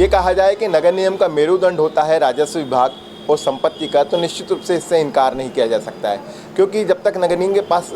ये कहा जाए कि नगर निगम का मेरुदंड होता है राजस्व विभाग और संपत्ति का, तो निश्चित रूप से इससे इनकार नहीं किया जा सकता है, क्योंकि जब तक नगर निगम के पास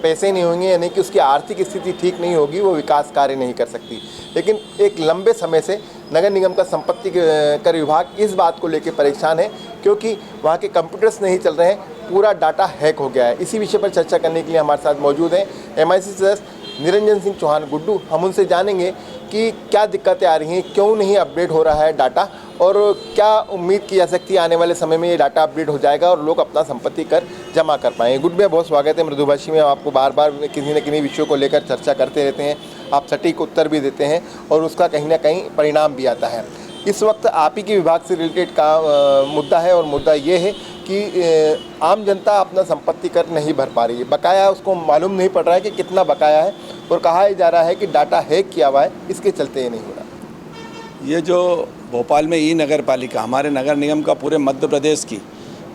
पैसे नहीं होंगे, यानी कि उसकी आर्थिक स्थिति ठीक नहीं होगी, वो विकास कार्य नहीं कर सकती। लेकिन एक लंबे समय से नगर निगम का संपत्ति कर विभाग इस बात को लेकर परेशान है, क्योंकि वहाँ के कंप्यूटर्स नहीं चल रहे हैं, पूरा डाटा हैक हो गया है। इसी विषय पर चर्चा करने के लिए हमारे साथ मौजूद हैं MIC सदस्य निरंजन सिंह चौहान गुड्डू। हम उनसे जानेंगे कि क्या दिक्कतें आ रही हैं, क्यों नहीं अपडेट हो रहा है डाटा, और क्या उम्मीद की जा सकती है आने वाले समय में ये डाटा अपडेट हो जाएगा और लोग अपना संपत्ति कर जमा कर पाएंगे। गुड भैया, बहुत स्वागत है मृदुभाषी में। आपको बार बार किसी न किसी विषयों को लेकर चर्चा करते रहते हैं, आप सटीक उत्तर भी देते हैं और उसका कहीं ना कहीं परिणाम भी आता है। इस वक्त आप ही के विभाग से रिलेटेड का मुद्दा है, और मुद्दा ये है कि आम जनता अपना संपत्ति कर नहीं भर पा रही है, बकाया उसको मालूम नहीं पड़ रहा है कि कितना बकाया है, और कहा जा रहा है कि डाटा हैक किया हुआ है, इसके चलते ये नहीं हो रहा। ये जो भोपाल में ई नगर पालिका, हमारे नगर निगम का पूरे मध्य प्रदेश की,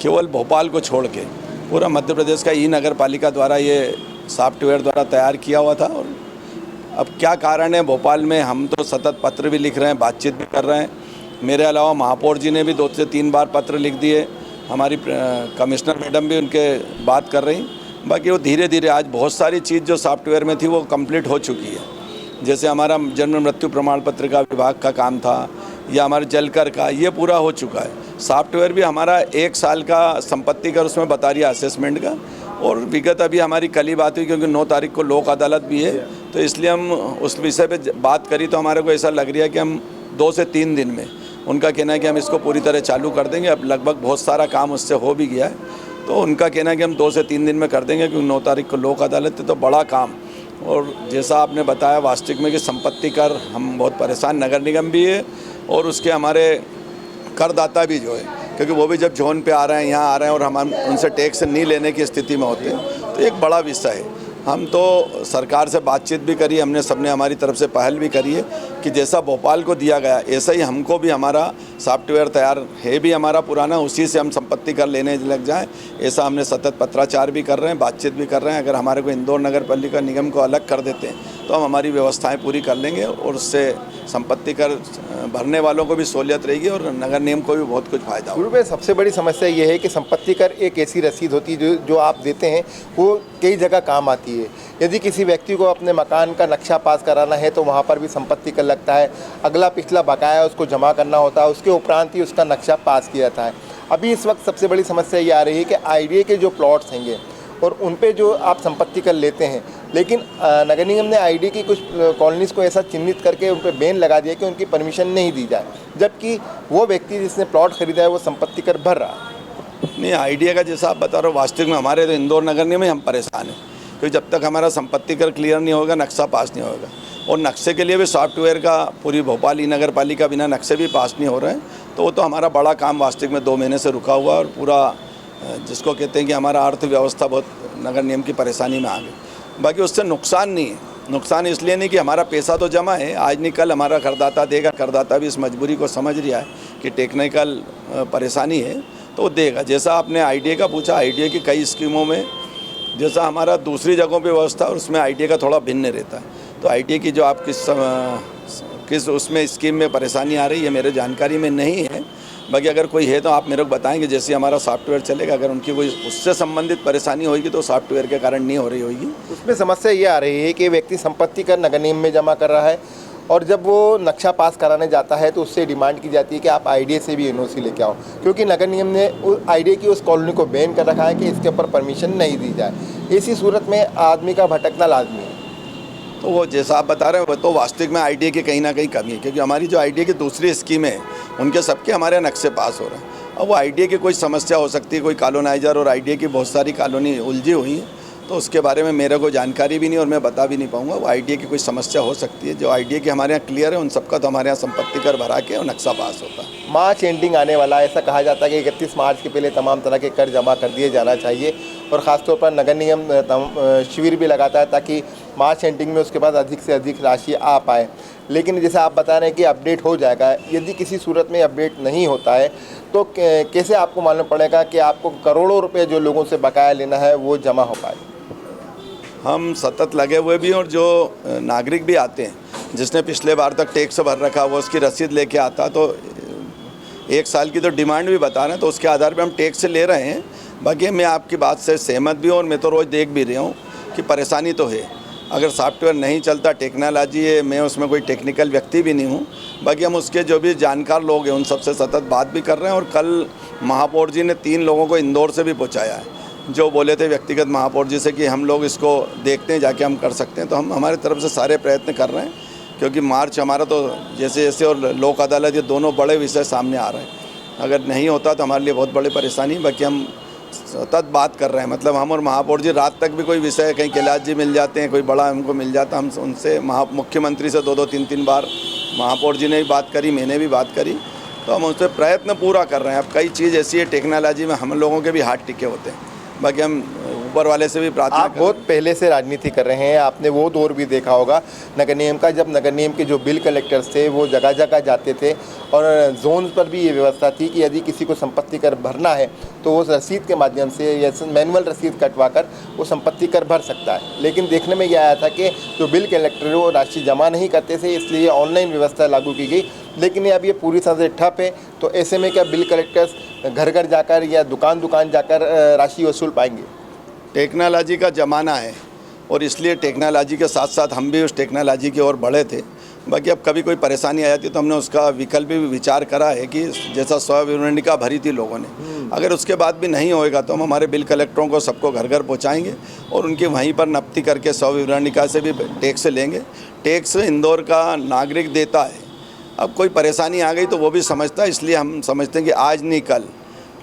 केवल भोपाल को छोड़ के पूरा मध्य प्रदेश का ई नगर पालिका द्वारा ये सॉफ्टवेयर द्वारा तैयार किया हुआ था। और अब क्या कारण है, भोपाल में हम तो सतत पत्र भी लिख रहे हैं, बातचीत भी कर रहे हैं। मेरे अलावा महापौर जी ने भी 2 से 3 बार पत्र लिख दिए, हमारी कमिश्नर मैडम भी उनके बात कर रही। बाकी वो धीरे धीरे आज बहुत सारी चीज़ जो सॉफ्टवेयर में थी वो कंप्लीट हो चुकी है। जैसे हमारा जन्म मृत्यु प्रमाण पत्र का विभाग का काम था, या हमारे जलकर का, ये पूरा हो चुका है। सॉफ्टवेयर भी हमारा 1 साल का संपत्ति कर उसमें बता रही है असेसमेंट का। और विगत अभी हमारी कल ही बात हुई, क्योंकि 9 तारीख को लोक अदालत भी है, तो इसलिए हम उस विषय पे बात करी, तो हमारे को ऐसा लग रहा है कि हम 2 से 3 दिन में, उनका कहना है कि हम इसको पूरी तरह चालू कर देंगे। अब लगभग बहुत सारा काम उससे हो भी गया है, तो उनका कहना है कि हम 2 से 3 दिन में कर देंगे, क्योंकि 9 तारीख को लोक अदालत है, तो बड़ा काम। और जैसा आपने बताया वास्तविक में कि संपत्ति कर हम बहुत परेशान, नगर निगम भी है और उसके हमारे करदाता भी जो है, क्योंकि वो भी जब जोन पे आ रहे हैं, यहाँ आ रहे हैं और हम उनसे टैक्स नहीं लेने की स्थिति में होते हैं, तो एक बड़ा विषय है। हम तो सरकार से बातचीत भी करी, हमने सबने हमारी तरफ से पहल भी करी है कि जैसा भोपाल को दिया गया ऐसा ही हमको भी हमारा सॉफ्टवेयर तैयार है भी हमारा पुराना, उसी से हम संपत्ति कर लेने लग जाएं। ऐसा हमने सतत पत्राचार भी कर रहे हैं, बातचीत भी कर रहे हैं। अगर हमारे को इंदौर नगर पालिका निगम को अलग कर देते हैं तो हम हमारी व्यवस्थाएं पूरी कर लेंगे, और उससे संपत्ति कर भरने वालों को भी सहूलियत रहेगी और नगर निगम को भी बहुत कुछ फायदा होगा। में सबसे बड़ी समस्या ये है कि संपत्ति कर एक ऐसी रसीद होती है जो आप देते हैं वो कई जगह काम आती है। यदि किसी व्यक्ति को अपने मकान का नक्शा पास कराना है तो वहाँ पर भी संपत्ति कर लगता है, अगला पिछला बकाया उसको जमा करना होता है, उसके उपरांत ही उसका नक्शा पास किया जाता है। अभी इस वक्त सबसे बड़ी समस्या ये आ रही है कि IDA के जो प्लॉट्स हैंगे और उन पे जो आप संपत्ति कर लेते हैं, लेकिन नगर निगम ने IDA की कुछ कॉलोनीज़ को ऐसा चिन्हित करके उन पर बैन लगा दिया कि उनकी परमिशन नहीं दी जाए, जबकि वो व्यक्ति जिसने प्लॉट खरीदा है वो संपत्ति कर भर रहा। नहीं, IDA का जैसा आप बता रहे हो, वास्तविक में हमारे तो इंदौर नगर निगम में हम परेशान हैं, क्योंकि जब तक हमारा संपत्ति कर क्लियर नहीं होगा, नक्शा पास नहीं होगा। और नक्शे के लिए भी सॉफ्टवेयर का पूरी भोपाल ई नगर पालिका बिना नक्शे भी पास नहीं हो रहे हैं, तो वो तो हमारा बड़ा काम वास्तविक में 2 महीने से रुका हुआ है। और पूरा जिसको कहते हैं कि हमारा अर्थव्यवस्था बहुत नगर निगम की परेशानी में आ गई। बाकी उससे नुकसान नहीं है, नुकसान इसलिए नहीं कि हमारा पैसा तो जमा है, आज नहीं कल हमारा करदाता देगा। करदाता भी इस मजबूरी को समझ रहा है कि टेक्निकल परेशानी है तो वो देगा। जैसा आपने IDA का पूछा, IDA की कई स्कीमों में जैसा हमारा दूसरी जगहों पे व्यवस्था है उसमें IDA का थोड़ा भिन्न रहता है। तो IDA की जो आप किस उसमें स्कीम में परेशानी आ रही है मेरे जानकारी में नहीं है। बाकी अगर कोई है तो आप मेरे को बताएंगे, जैसे हमारा सॉफ्टवेयर चलेगा, अगर उनकी कोई उससे संबंधित परेशानी होगी तो सॉफ्टवेयर के कारण नहीं हो रही होगी। उसमें समस्या ये आ रही है कि व्यक्ति संपत्ति कर नगर निगम में जमा कर रहा है, और जब वो नक्शा पास कराने जाता है तो उससे डिमांड की जाती है कि आप IDA से भी NOC लेके आओ, क्योंकि नगर निगम ने IDA की उस कॉलोनी को बैन कर रखा है कि इसके ऊपर परमिशन नहीं दी जाए। इसी सूरत में आदमी का भटकना लाजमी है। तो वो जैसा आप बता रहे हो तो वास्तविक में IDA की कहीं ना कहीं कमी है, क्योंकि हमारी जो IDA की दूसरी स्कीमें हैं उनके सबके हमारे नक्शे पास हो रहे हैं। अब वो IDA की कोई समस्या हो सकती है, कोई कॉलोनाइजर और IDA की बहुत सारी कॉलोनी उलझी हुई हैं, तो उसके बारे में मेरे को जानकारी भी नहीं और मैं बता भी नहीं पाऊंगा। वो IDA की कोई समस्या हो सकती है, जो IDA की हमारे यहाँ क्लियर है उन सबका तो हमारे यहाँ संपत्ति कर भरा के और नक्शा पास होता है। मार्च एंडिंग आने वाला है, ऐसा कहा जाता है कि 31 मार्च के पहले तमाम तरह के कर जमा कर दिए जाना चाहिए, और ख़ासतौर पर नगर निगम शिविर भी लगाता है ताकि मार्च एंडिंग में उसके बाद अधिक से अधिक राशि आ पाए। लेकिन जैसे आप बता रहे हैं कि अपडेट हो जाएगा, यदि किसी सूरत में अपडेट नहीं होता है तो कैसे आपको मालूम पड़ेगा कि आपको करोड़ों रुपए जो लोगों से बकाया लेना है वो जमा हो पाए? हम सतत लगे हुए भी और जो नागरिक भी आते हैं जिसने पिछले बार तक टैक्स भर रखा वो उसकी रसीद लेके आता, तो 1 साल की तो डिमांड भी बता रहे हैं, तो उसके आधार पे हम टैक्स ले रहे हैं। बाकी मैं आपकी बात से सहमत भी हूँ और मैं तो रोज़ देख भी रहा हूँ कि परेशानी तो है। अगर सॉफ्टवेयर नहीं चलता, टेक्नोलॉजी है, मैं उसमें कोई टेक्निकल व्यक्ति भी नहीं हूँ। बाकी हम उसके जो भी जानकार लोग हैं उन सबसे सतत बात भी कर रहे हैं। और कल महापौर जी ने 3 लोगों को इंदौर से भी पहुँचाया है, जो बोले थे व्यक्तिगत महापौर जी से कि हम लोग इसको देखते हैं, जाके हम कर सकते हैं। तो हम हमारी तरफ से सारे प्रयत्न कर रहे हैं, क्योंकि मार्च हमारा तो जैसे जैसे और लोक अदालत, ये दोनों बड़े विषय सामने आ रहे हैं। अगर नहीं होता तो हमारे लिए बहुत बड़ी परेशानी। बाकी हम सतत बात कर रहे हैं, मतलब हम और महापौर जी रात तक भी कोई विषय, कहीं कैलाश जी मिल जाते हैं, कोई बड़ा हमको मिल जाता, हम उनसे मुख्यमंत्री से 2-2 3-3 बार महापौर जी ने भी बात करी, मैंने भी बात करी। तो हम उससे प्रयत्न पूरा कर रहे हैं। अब कई चीज़ ऐसी है टेक्नोलॉजी में हम लोगों के भी हाथ टिके होते हैं। बाकी हम ऊपर वाले से भी प्रार्थना आप बहुत पहले से राजनीति कर रहे हैं, आपने वो दौर भी देखा होगा नगर निगम का, जब नगर निगम के जो बिल कलेक्टर्स थे वो जगह जगह जाते थे और जोन पर भी ये व्यवस्था थी कि यदि किसी को संपत्ति कर भरना है तो वो रसीद के माध्यम से या मैनुअल रसीद कटवा कर वो संपत्ति कर भर सकता है। लेकिन देखने में यह आया था कि जो बिल कलेक्टर वो राशि जमा नहीं करते थे, इसलिए ऑनलाइन व्यवस्था लागू की गई। लेकिन अब ये पूरी तरह से ठप है, तो ऐसे में क्या बिल कलेक्टर्स घर घर जाकर या दुकान दुकान जाकर राशि वसूल पाएंगे? टेक्नोलॉजी का ज़माना है और इसलिए टेक्नोलॉजी के साथ साथ हम भी उस टेक्नोलॉजी की ओर बढ़े थे। बाकी अब कभी कोई परेशानी आ जाती तो हमने उसका विकल्प भी विचार करा है कि जैसा स्वविवरणिका भरी थी लोगों ने, अगर उसके बाद भी नहीं होएगा तो हम हमारे बिल कलेक्टरों को सबको घर घर पहुंचाएंगे और उनकी वहीं पर नप्ती करके स्वविवरणिका से भी टैक्स लेंगे। टैक्स इंदौर का नागरिक देता है। अब कोई परेशानी आ गई तो वो भी समझता है, इसलिए हम समझते हैं कि आज नहीं कल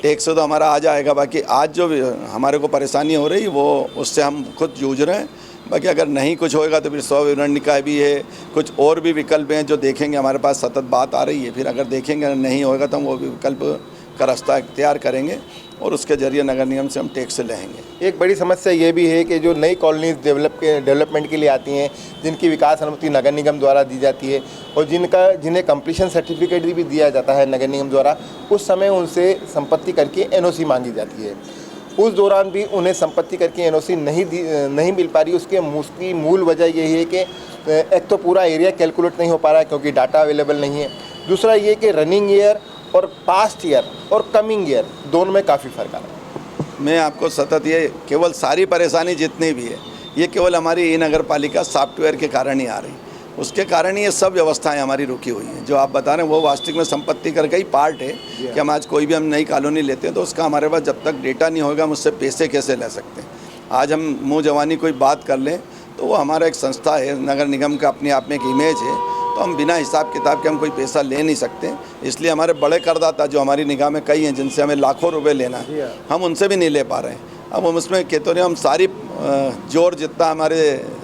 टैक्स तो हमारा आ जाएगा। बाकी आज जो हमारे को परेशानी हो रही वो उससे हम खुद जूझ रहे हैं। बाकी अगर नहीं कुछ होएगा तो फिर स्वविवरणिका भी है, कुछ और भी विकल्प हैं जो देखेंगे। हमारे पास सतत बात आ रही है, फिर अगर देखेंगे नहीं होएगा तो हम वो विकल्प का रास्ता इख्तियार करेंगे और उसके जरिए नगर निगम से हम टैक्स लेंगे। एक बड़ी समस्या ये भी है कि जो नई कॉलोनीज डेवलपमेंट के लिए आती हैं, जिनकी विकास अनुमति नगर निगम द्वारा दी जाती है और जिन्हें कंप्लीशन सर्टिफिकेट भी दिया जाता है नगर निगम द्वारा, उस समय उनसे संपत्ति करके एनओसी मांगी जाती है। उस दौरान भी उन्हें संपत्ति करके एनओसी नहीं मिल पा रही। उसकी मूल वजह यही है कि एक तो पूरा एरिया कैलकुलेट नहीं हो पा रहा है क्योंकि डाटा अवेलेबल नहीं है। दूसरा ये कि रनिंग ईयर और पास्ट ईयर और कमिंग ईयर दोनों में काफ़ी फ़र्क आ रहा है। मैं आपको सतत ये केवल सारी परेशानी जितनी भी है ये केवल हमारी ई नगर पालिका सॉफ्टवेयर के कारण ही आ रही। उसके कारण ही ये सब व्यवस्थाएं हमारी रुकी हुई हैं। जो आप बता रहे हैं वो वास्तविक में संपत्ति कर का ही पार्ट है कि हम आज कोई भी हम नई कॉलोनी लेते हैं तो उसका हमारे पास जब तक डेटा नहीं होगा हम उससे पैसे कैसे ले सकते हैं। आज हम मुँह जवानी कोई बात कर लें तो वो हमारा एक संस्था है, नगर निगम का अपने आप में एक इमेज है, तो हम बिना हिसाब किताब के हम कोई पैसा ले नहीं सकते। इसलिए हमारे बड़े करदाता जो हमारी निगाह में कई हैं जिनसे हमें लाखों रुपए लेना है, हम उनसे भी नहीं ले पा रहे हैं। अब हम उसमें कहते हैं हम सारी जोर जितना हमारे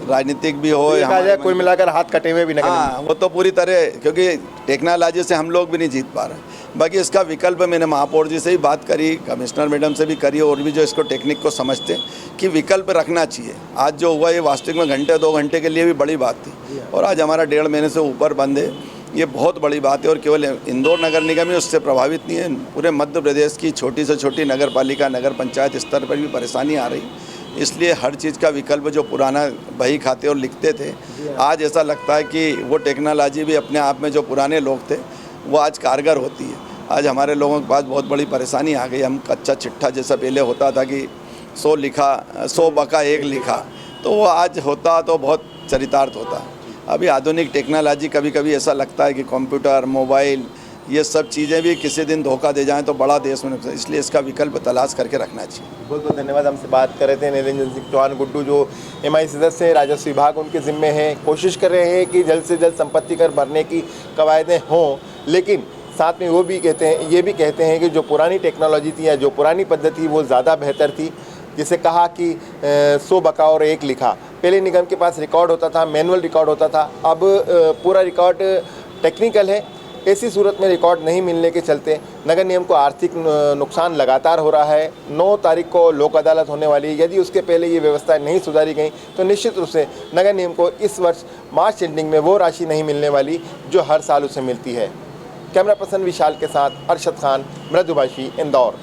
राजनीतिक भी हो या कोई मिलाकर हाथ कटे हुए भी नहीं। हाँ, वो तो पूरी तरह, क्योंकि टेक्नोलॉजी से हम लोग भी नहीं जीत पा रहे हैं। बाकी इसका विकल्प मैंने महापौर जी से ही बात करी, कमिश्नर मैडम से भी करी और भी जो इसको टेक्निक को समझते हैं कि विकल्प रखना चाहिए। आज जो हुआ ये वास्तविक में घंटे 2 घंटे के लिए भी बड़ी बात थी और आज हमारा 1.5 महीने से ऊपर बंद है, ये बहुत बड़ी बात है। और केवल इंदौर नगर निगम ही उससे प्रभावित नहीं है, पूरे मध्य प्रदेश की छोटी से छोटी नगर पालिका, नगर पंचायत स्तर पर भी परेशानी आ रही। इसलिए हर चीज़ का विकल्प जो पुराना बही खाते और लिखते थे, आज ऐसा लगता है कि वो टेक्नोलॉजी भी अपने आप में जो पुराने लोग थे वो आज कारगर होती है। आज हमारे लोगों के पास बहुत बड़ी परेशानी आ गई। हम कच्चा चिट्ठा जैसा पहले होता था कि 100 लिखा 100 बका 1 लिखा, तो वो आज होता तो बहुत चरितार्थ होता। अभी आधुनिक टेक्नोलॉजी कभी कभी ऐसा लगता है कि कंप्यूटर, मोबाइल, ये सब चीज़ें भी किसी दिन धोखा दे जाएं तो बड़ा देश में नुकसान, इसलिए इसका विकल्प तलाश करके रखना चाहिए। बहुत बहुत धन्यवाद। हमसे बात कर रहे थे निरंजन सिंह चौहान गुड्डू, जो MI सदस्य हैं, राजस्व विभाग उनके ज़िम्मे हैं। कोशिश कर रहे हैं कि जल्द से जल्द संपत्ति कर भरने की कवायदें हों, लेकिन साथ में वो भी ये भी कहते हैं कि जो पुरानी टेक्नोलॉजी थी या जो पुरानी पद्धति वो ज़्यादा बेहतर थी। जिसे कहा कि 100 बका और 1 लिखा, पहले निगम के पास रिकॉर्ड होता था, मैनुअल रिकॉर्ड होता था, अब पूरा रिकॉर्ड टेक्निकल है। ऐसी सूरत में रिकॉर्ड नहीं मिलने के चलते नगर निगम को आर्थिक नुकसान लगातार हो रहा है। 9 तारीख को लोक अदालत होने वाली है। यदि उसके पहले ये व्यवस्थाएं नहीं सुधारी गई तो निश्चित रूप से नगर निगम को इस वर्ष मार्च एंडिंग में वो राशि नहीं मिलने वाली जो हर साल उसे मिलती है। कैमरा पर्सन विशाल के साथ अरशद खान, मृदुभाषी, इंदौर।